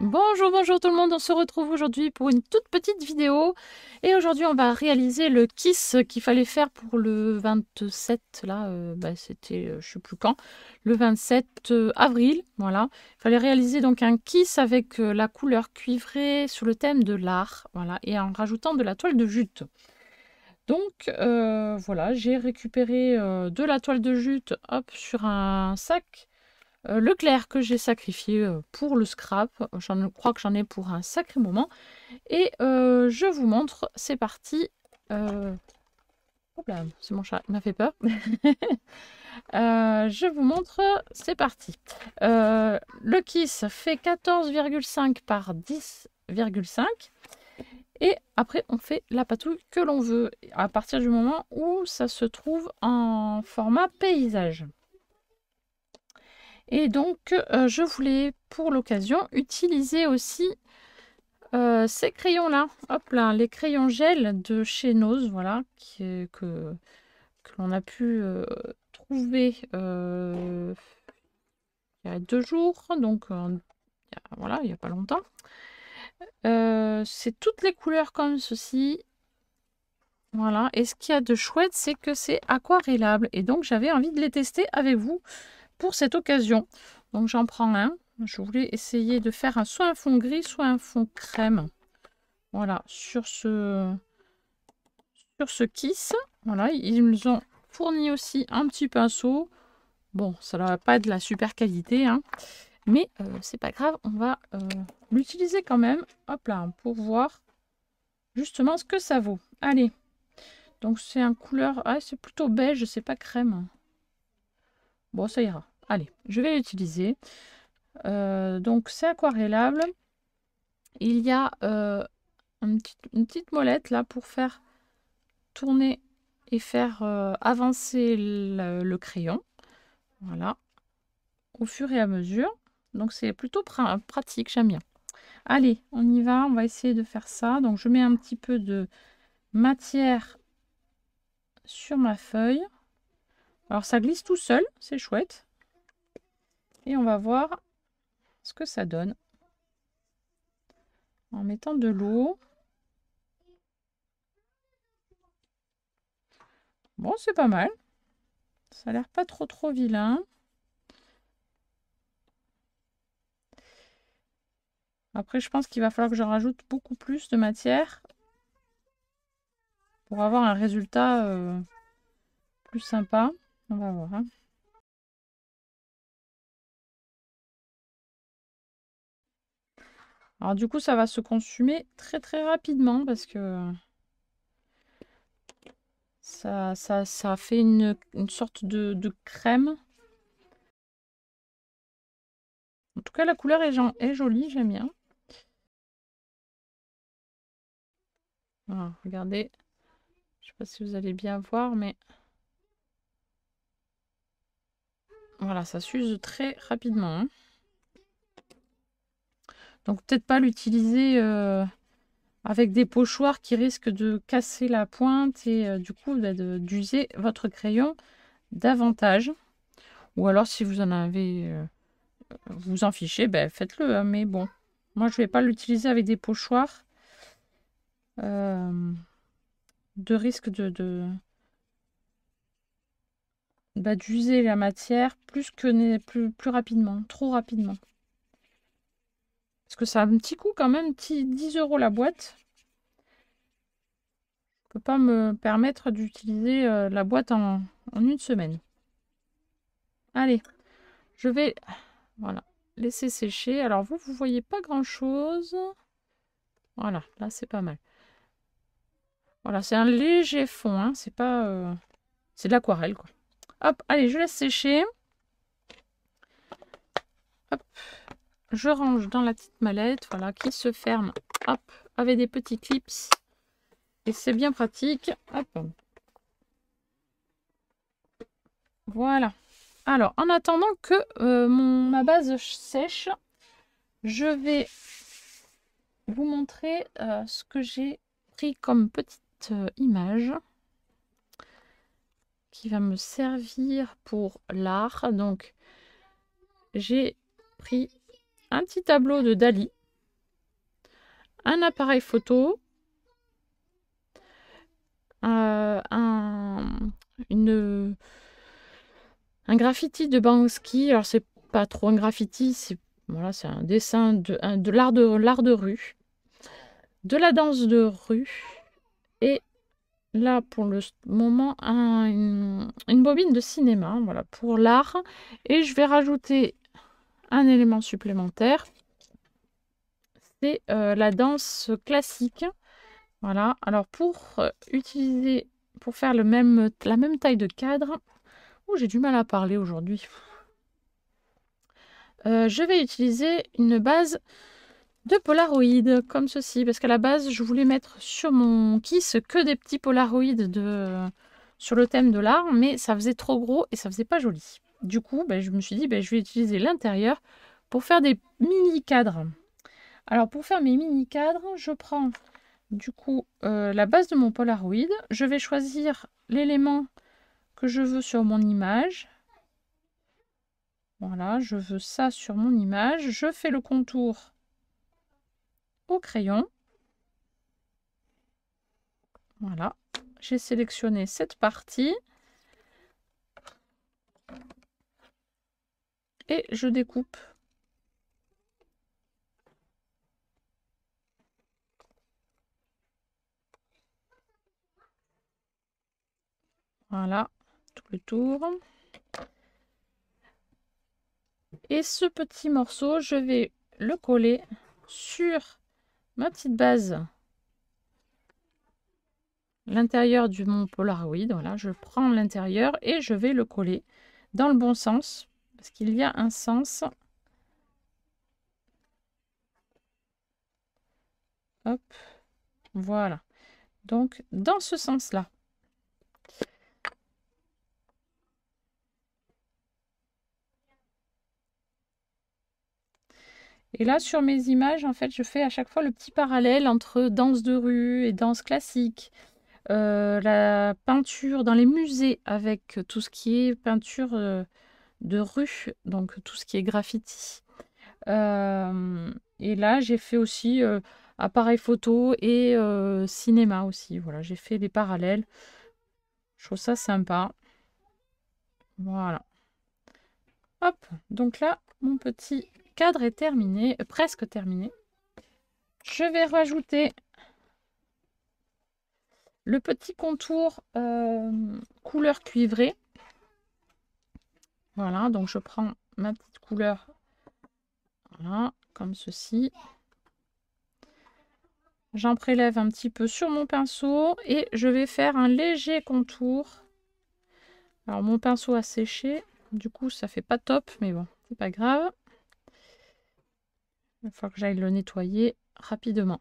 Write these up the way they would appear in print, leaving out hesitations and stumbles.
Bonjour, bonjour tout le monde, on se retrouve aujourd'hui pour une toute petite vidéo et aujourd'hui on va réaliser le kiss qu'il fallait faire pour le 27 là, c'était je sais plus quand, le 27 avril, voilà. Il fallait réaliser donc un kiss avec la couleur cuivrée sur le thème de l'art, voilà, et en rajoutant de la toile de jute. Donc voilà, j'ai récupéré de la toile de jute, hop, sur un sac Leclerc que j'ai sacrifié pour le scrap. Je crois que j'en ai pour un sacré moment. Et je vous montre, c'est parti. Hop là, c'est mon chat, il m'a fait peur. Je vous montre, c'est parti. Le kiss fait 14,5 par 10,5. Et après, on fait la patouille que l'on veut, à partir du moment où ça se trouve en format paysage. Et donc, je voulais pour l'occasion utiliser aussi ces crayons-là. Hop là, les crayons gel de chez Nose, voilà, que l'on a pu trouver il y a 2 jours, donc voilà, il n'y a pas longtemps. C'est toutes les couleurs comme ceci. Voilà, et ce qu'il y a de chouette, c'est que c'est aquarellable. Et donc, j'avais envie de les tester avec vous pour cette occasion. Donc, j'en prends un. Je voulais essayer de faire soit un fond gris, soit un fond crème. Voilà, sur ce kiss. Voilà, ils nous ont fourni aussi un petit pinceau. Bon, ça ne va pas être de la super qualité, hein, mais c'est pas grave, on va l'utiliser quand même. Hop là, pour voir justement ce que ça vaut. Allez, donc c'est un couleur, ah, c'est plutôt beige, c'est pas crème. Bon, ça ira. Allez, je vais l'utiliser. Donc c'est aquarellable. Il y a une petite molette là pour faire tourner et faire avancer le crayon. Voilà, au fur et à mesure. Donc c'est plutôt pratique, j'aime bien. Allez, on y va, on va essayer de faire ça. Donc je mets un petit peu de matière sur ma feuille. Alors ça glisse tout seul, c'est chouette. Et on va voir ce que ça donne en mettant de l'eau. Bon, c'est pas mal. Ça a l'air pas trop vilain. Après, je pense qu'il va falloir que je rajoute beaucoup plus de matière pour avoir un résultat plus sympa. On va voir. Hein. Alors du coup, ça va se consumer très rapidement parce que ça fait une sorte de crème. En tout cas, la couleur est jolie, j'aime bien. Voilà, regardez. Je ne sais pas si vous allez bien voir, mais voilà, ça s'use très rapidement. Hein. Donc peut-être pas l'utiliser avec des pochoirs qui risquent de casser la pointe et du coup d'user votre crayon davantage. Ou alors si vous en avez, vous en fichez, ben, faites-le. Hein, mais bon, moi je vais pas l'utiliser avec des pochoirs. De risque d'user la matière plus rapidement, trop rapidement. Parce que ça a un petit coût quand même, 10 € la boîte. Je peux pas me permettre d'utiliser la boîte en une semaine. Allez, je vais voilà, laisser sécher. Alors vous voyez pas grand-chose. Voilà, là c'est pas mal. Voilà, c'est un léger fond, hein, c'est pas... c'est de l'aquarelle, quoi. Hop, allez, je laisse sécher. Hop, je range dans la petite mallette, voilà, qui se ferme, hop, avec des petits clips. Et c'est bien pratique. Hop. Voilà. Alors, en attendant que ma base sèche, je vais vous montrer ce que j'ai pris comme petite image qui va me servir pour l'art. Donc, j'ai pris un petit tableau de Dali. un appareil photo, un graffiti de Banksy. Alors c'est pas trop un graffiti, c'est voilà, c'est un dessin de l'art de rue, de la danse de rue, et là pour le moment une bobine de cinéma, voilà, pour l'art. Et je vais rajouter un élément supplémentaire, c'est la danse classique. Voilà, alors pour faire la même taille de cadre, j'ai du mal à parler aujourd'hui. Je vais utiliser une base de Polaroid comme ceci, parce qu'à la base je voulais mettre sur mon kiss que des petits Polaroid sur le thème de l'art, mais ça faisait trop gros et ça faisait pas joli. Du coup, je me suis dit, je vais utiliser l'intérieur pour faire des mini cadres. Alors pour faire mes mini cadres, je prends du coup la base de mon Polaroid, je vais choisir l'élément que je veux sur mon image. Voilà, je veux ça sur mon image. Je fais le contour au crayon. Voilà, j'ai sélectionné cette partie. Et je découpe. Voilà, tout le tour. Et ce petit morceau, je vais le coller sur ma petite base, l'intérieur du mon Polaroid. Voilà, je prends l'intérieur et je vais le coller dans le bon sens, parce qu'il y a un sens. Hop, voilà. Donc, dans ce sens-là. Et là, sur mes images, en fait, je fais à chaque fois le petit parallèle entre danse de rue et danse classique. La peinture dans les musées avec tout ce qui est peinture de rue, donc tout ce qui est graffiti. Et là, j'ai fait aussi appareil photo et cinéma aussi. Voilà, j'ai fait les parallèles. Je trouve ça sympa. Voilà. Hop, donc là, mon petit cadre est terminé, presque terminé. Je vais rajouter le petit contour couleur cuivrée. Voilà, donc je prends ma petite couleur, voilà, comme ceci. J'en prélève un petit peu sur mon pinceau et je vais faire un léger contour. Alors mon pinceau a séché, du coup ça fait pas top, mais bon, c'est pas grave. Il faut que j'aille le nettoyer rapidement.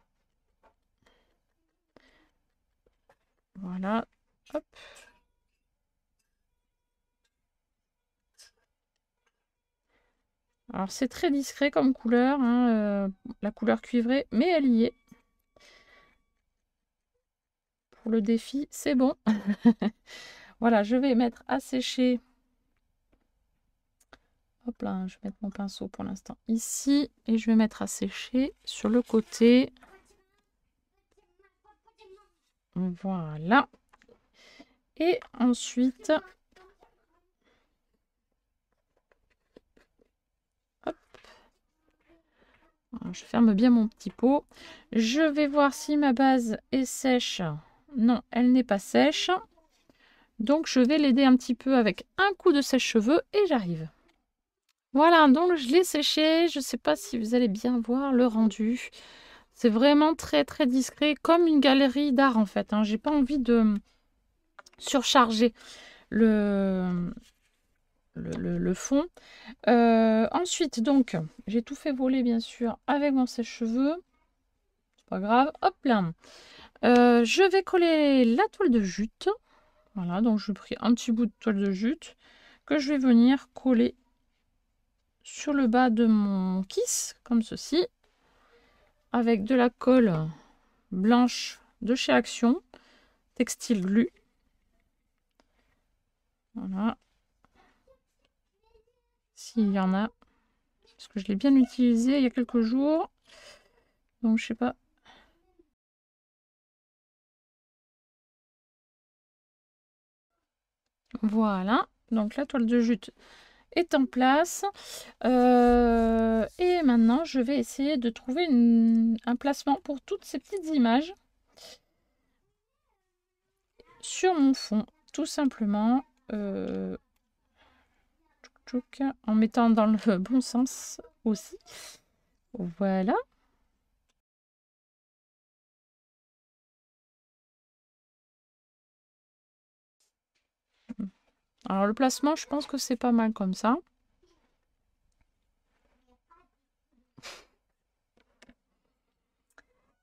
Voilà, hop. Alors c'est très discret comme couleur, hein, la couleur cuivrée, mais elle y est. Pour le défi, c'est bon. Voilà, je vais mettre à sécher. Hop là, je vais mettre mon pinceau pour l'instant ici et je vais mettre à sécher sur le côté. Voilà. Et ensuite, hop, je ferme bien mon petit pot. Je vais voir si ma base est sèche. Non, elle n'est pas sèche. Donc, je vais l'aider un petit peu avec un coup de sèche-cheveux et j'arrive. Voilà, donc je l'ai séché. Je ne sais pas si vous allez bien voir le rendu. C'est vraiment très très discret, comme une galerie d'art en fait. J'ai pas envie de surcharger le fond. Ensuite, donc, j'ai tout fait voler bien sûr avec mon sèche-cheveux. C'est pas grave. Hop là. Je vais coller la toile de jute. Voilà, donc je pris un petit bout de toile de jute que je vais venir coller sur le bas de mon kiss, comme ceci, avec de la colle blanche de chez Action, Textile Glue. Voilà. S'il y en a, parce que je l'ai bien utilisé il y a quelques jours. Donc je sais pas Voilà, donc la toile de jute est en place. Et maintenant, je vais essayer de trouver un placement pour toutes ces petites images sur mon fond, tout simplement. En mettant dans le bon sens aussi. Voilà. Alors le placement, je pense que c'est pas mal comme ça.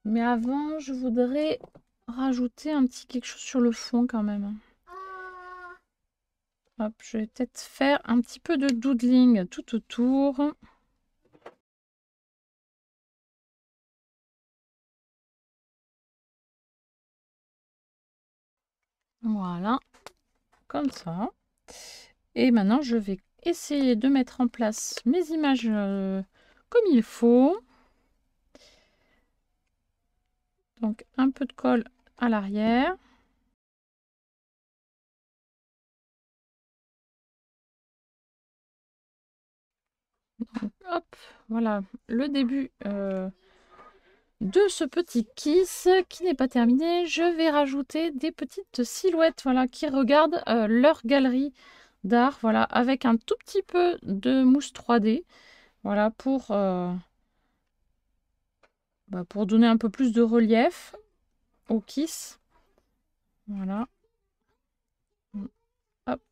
Mais avant, je voudrais rajouter un petit quelque chose sur le fond quand même. Hop, je vais peut-être faire un petit peu de doodling tout autour. Voilà, comme ça. Et maintenant, je vais essayer de mettre en place mes images comme il faut. Donc, un peu de colle à l'arrière. Hop, voilà le début de ce petit kiss qui n'est pas terminé. Je vais rajouter des petites silhouettes, voilà, qui regardent leur galerie d'art, voilà, avec un tout petit peu de mousse 3D, voilà, pour donner un peu plus de relief au kiss. Voilà. Hop.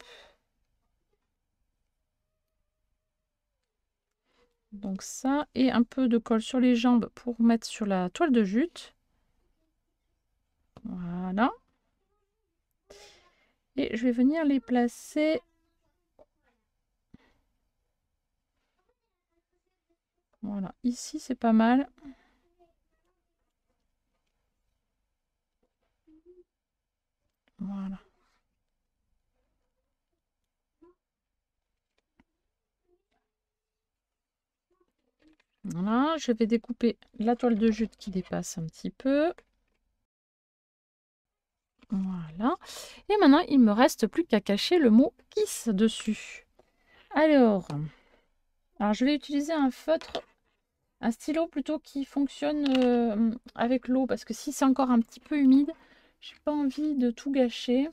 Donc ça, et un peu de colle sur les jambes pour mettre sur la toile de jute. Voilà. Et je vais venir les placer. Voilà, ici c'est pas mal. Voilà. Voilà, je vais découper la toile de jute qui dépasse un petit peu. Voilà. Et maintenant, il me reste plus qu'à cacher le mot kiss dessus. Alors, je vais utiliser un feutre, un stylo plutôt qui fonctionne avec l'eau, parce que si c'est encore un petit peu humide, j'ai pas envie de tout gâcher.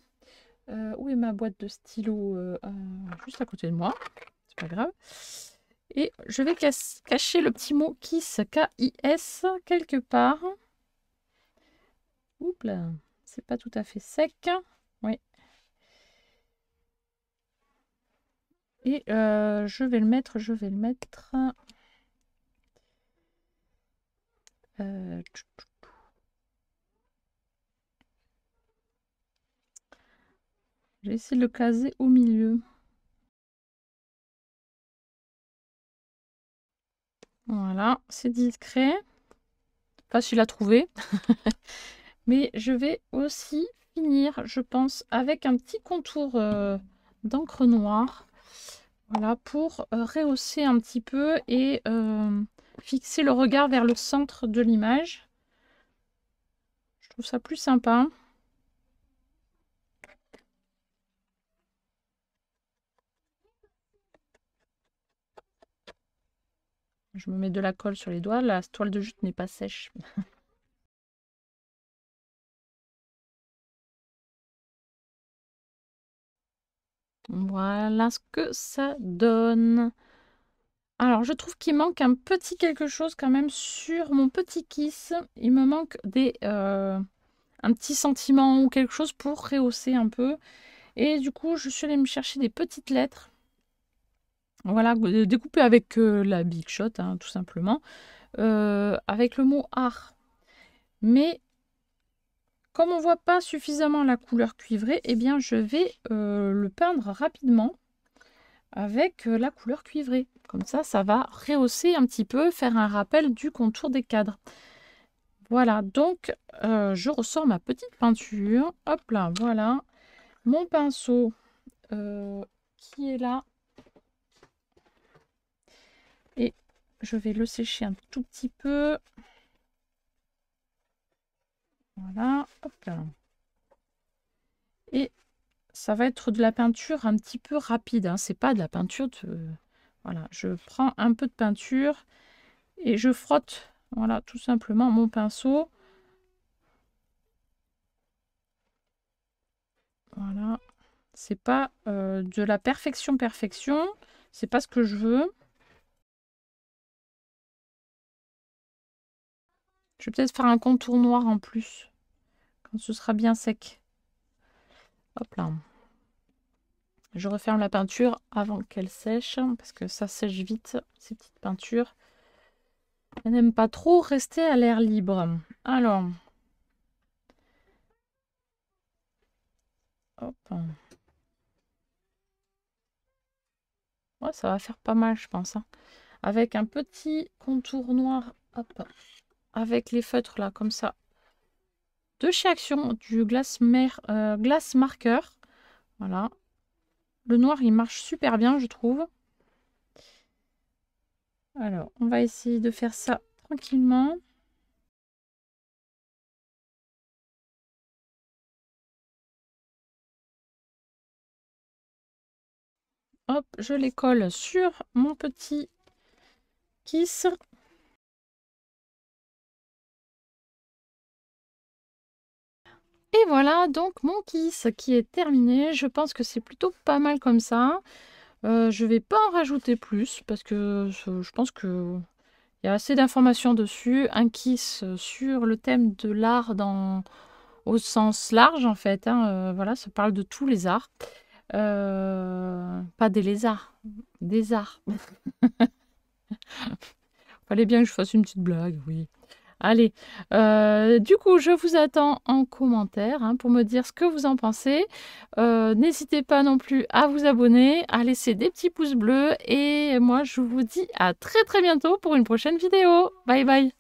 Où est ma boîte de stylo? Juste à côté de moi. C'est pas grave. Et je vais cacher le petit mot kiss, K-I-S, quelque part. Oups là, c'est pas tout à fait sec. Oui. Et je vais le mettre. Euh, J'ai essayé de le caser au milieu. Voilà, c'est discret. Facile à trouver. Mais je vais aussi finir, je pense, avec un petit contour d'encre noire. Voilà, pour rehausser un petit peu et fixer le regard vers le centre de l'image. Je trouve ça plus sympa. Je me mets de la colle sur les doigts. La toile de jute n'est pas sèche. Voilà ce que ça donne. Alors, je trouve qu'il manque un petit quelque chose quand même sur mon petit kiss. Il me manque un petit sentiment ou quelque chose pour rehausser un peu. Et du coup, je suis allée me chercher des petites lettres. Voilà, découpées avec la Big Shot, hein, tout simplement. Avec le mot art. Mais comme on ne voit pas suffisamment la couleur cuivrée, eh bien, je vais le peindre rapidement avec la couleur cuivrée. Comme ça va rehausser un petit peu, faire un rappel du contour des cadres. Voilà, donc je ressors ma petite peinture. Hop là, voilà. Mon pinceau qui est là. Et je vais le sécher un tout petit peu. Voilà, hop là. Et ça va être de la peinture un petit peu rapide. Hein. C'est pas de la peinture de... Voilà, je prends un peu de peinture et je frotte, voilà, tout simplement mon pinceau. Voilà. C'est pas de la perfection. C'est pas ce que je veux. Je vais peut-être faire un contour noir en plus. Quand ce sera bien sec. Hop là. Je referme la peinture avant qu'elle sèche. Parce que ça sèche vite, ces petites peintures. Elle n'aime pas trop rester à l'air libre. Alors. Hop. Ouais, ça va faire pas mal, je pense. Hein. Avec un petit contour noir. Hop. Avec les feutres là, comme ça. De chez Action, du Glass Marker. Voilà. Le noir, il marche super bien, je trouve. Alors, on va essayer de faire ça tranquillement. Hop, je les colle sur mon petit kiss. Et voilà donc mon kiss qui est terminé. Je pense que c'est plutôt pas mal comme ça. Je vais pas en rajouter plus parce que je pense que il y a assez d'informations dessus. Un kiss sur le thème de l'art au sens large en fait. Hein. Voilà, ça parle de tous les arts. Pas des lézards, des arts. Fallait bien que je fasse une petite blague, oui. Allez, du coup, je vous attends en commentaire hein, pour me dire ce que vous en pensez. N'hésitez pas non plus à vous abonner, à laisser des petits pouces bleus. Et moi, je vous dis à très très bientôt pour une prochaine vidéo. Bye bye.